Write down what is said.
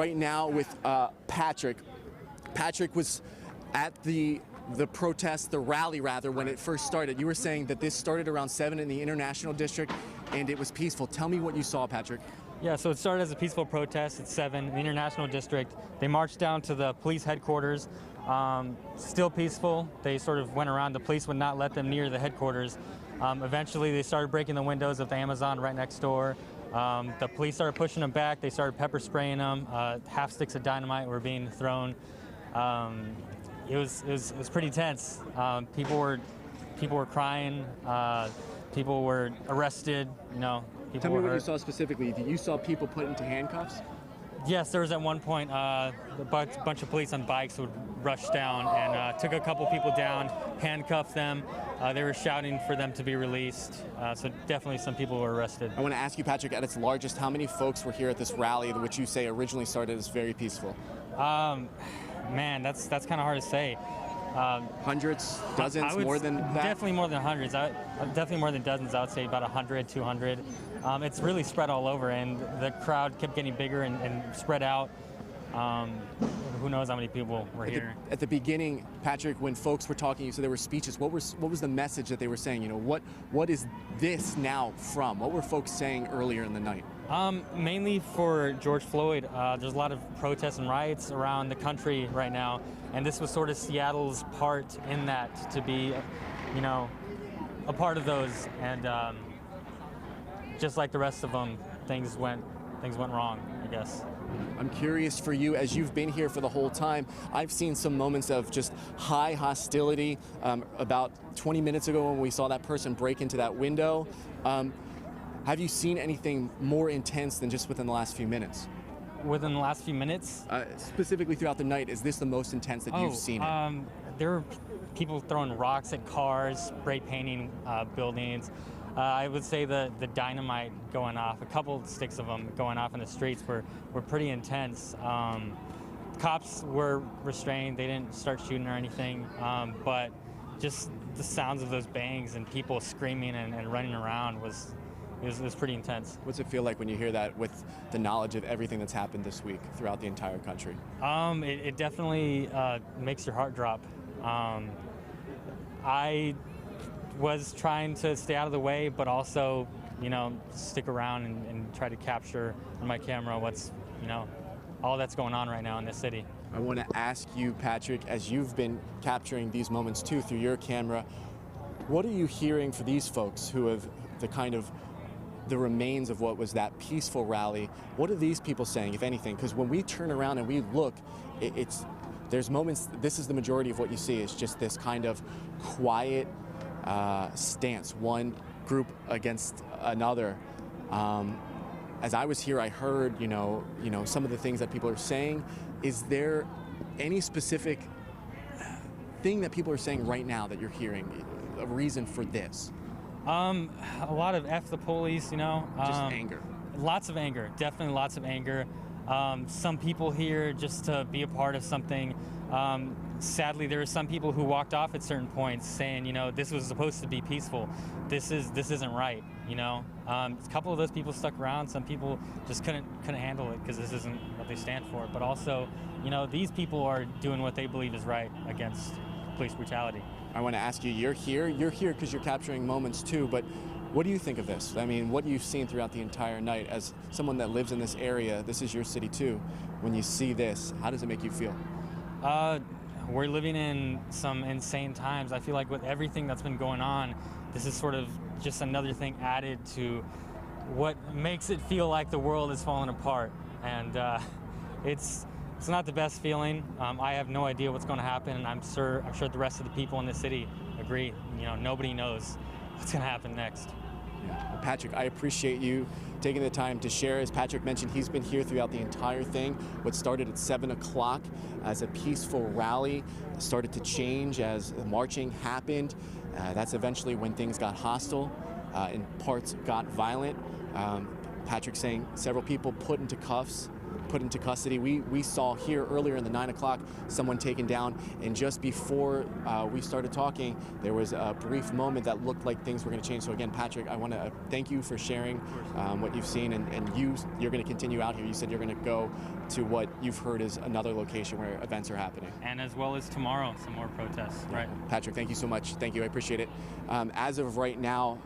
Right now with Patrick. Patrick was at the protest, the rally rather, when it first started. You were saying that this started around 7 in the International District and it was peaceful. Tell me what you saw, Patrick. Yeah, so it started as a peaceful protest at 7 in the International District. They marched down to the police headquarters, still peaceful. They sort of went around. The police would not let them near the headquarters. Eventually they started breaking the windows of the Amazon right next door. The police started pushing them back. They started pepper spraying them. Half sticks of dynamite were being thrown. It was pretty tense. People were crying. People were arrested. You know, people Tell me were what hurt. you saw specifically. You saw people put into handcuffs? Yes, there was at one point a bunch of police on bikes would rush down and took a couple people down, handcuffed them. They were shouting for them to be released. So definitely some people were arrested. I want to ask you, Patrick, at its largest, how many folks were here at this rally, which you say originally started as very peaceful? Man, that's kind of hard to say. Hundreds, dozens, more than that? Definitely more than hundreds. Definitely more than dozens. I would say about 100, 200. It's really spread all over, and the crowd kept getting bigger and spread out. Who knows how many people were here? At the beginning, Patrick, when folks were talking, you said there were speeches. What was the message that they were saying? You know, what is this now from? What were folks saying earlier in the night? Mainly for George Floyd. There's a lot of protests and riots around the country right now, and this was sort of Seattle's part in that, to be, you know, a part of those. And just like the rest of them, things went wrong, I guess. I'm curious for you, as you've been here for the whole time, I've seen some moments of just high hostility. About 20 minutes ago when we saw that person break into that window, have you seen anything more intense than just within the last few minutes? Within the last few minutes? Specifically throughout the night, is this the most intense that you've seen it? There were people throwing rocks at cars, spray painting buildings. I would say the dynamite going off, a couple sticks of them going off in the streets were pretty intense. Cops were restrained. They didn't start shooting or anything, but just the sounds of those bangs and people screaming and running around was pretty intense. What's it feel like when you hear that with the knowledge of everything that's happened this week throughout the entire country? It definitely makes your heart drop. I was trying to stay out of the way, but also, you know, stick around and try to capture on my camera what's, you know, all that's going on right now in this city. I want to ask you, Patrick, as you've been capturing these moments too through your camera, what are you hearing for these folks who have the remains of what was that peaceful rally? What are these people saying, if anything? Because when we turn around and we look, there's moments, this is the majority of what you see, is just this kind of quiet stance, one group against another. As I was here, I heard, you know, some of the things that people are saying. Is there any specific thing that people are saying right now that you're hearing, a reason for this? A lot of F the police, you know. Just anger. Lots of anger, definitely lots of anger. Some people here just to be a part of something. Sadly, there are some people who walked off at certain points saying, you know, this was supposed to be peaceful. This isn't right, you know. A couple of those people stuck around. Some people just couldn't handle it because this isn't what they stand for. But also, you know, these people are doing what they believe is right against police brutality. I want to ask you, you're here because you're capturing moments too, but what do you think of this? I mean, what you've seen throughout the entire night as someone that lives in this area, this is your city too. When you see this, how does it make you feel? We're living in some insane times. I feel like with everything that's been going on, this is sort of just another thing added to what makes it feel like the world is falling apart. And it's not the best feeling. I have no idea what's going to happen, and I'm sure the rest of the people in the city agree. You know, nobody knows what's going to happen next. Yeah. Patrick, I appreciate you taking the time to share. As Patrick mentioned, he's been here throughout the entire thing. What started at 7 o'clock as a peaceful rally started to change as the marching happened. That's eventually when things got hostile, in parts got violent. Patrick saying several people put into cuffs. put into custody. We saw here earlier in the 9 o'clock someone taken down, and just before we started talking, there was a brief moment that looked like things were going to change. So again, Patrick, I want to thank you for sharing what you've seen, and you're going to continue out here. You said you're going to go to what you've heard is another location where events are happening. And as well as tomorrow, some more protests. Right. Patrick, thank you so much. Thank you. I appreciate it. As of right now,